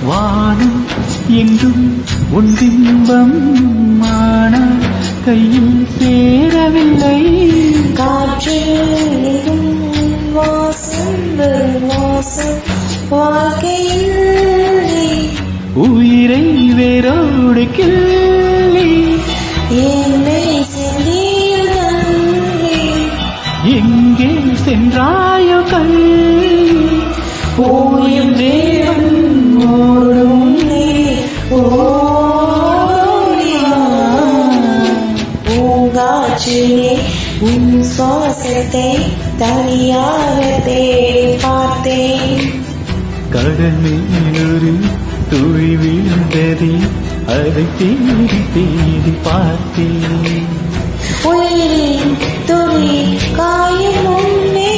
வானம் எங்கும் உன் பிம்பம் ஆனால் கையில் சேரவில்லை. காற்றில் வாசம் வாசம் வாழ்க்கையில் உயிரை வேரோடு கிள்ளி என்னை சென்றீர்கள். எங்கே சென்றாயோ கள்ளி ஓயும் வேகம் ஓடும் பூங்காற்றிலே உன் சுவாசத்தை தனியாக தேடி பார்த்தேன். கடல் மேலொரு துளி விழுந்ததே அதை தேடி தேடி பார்த்தேன். உயிரின் துளி காயும் முன்னே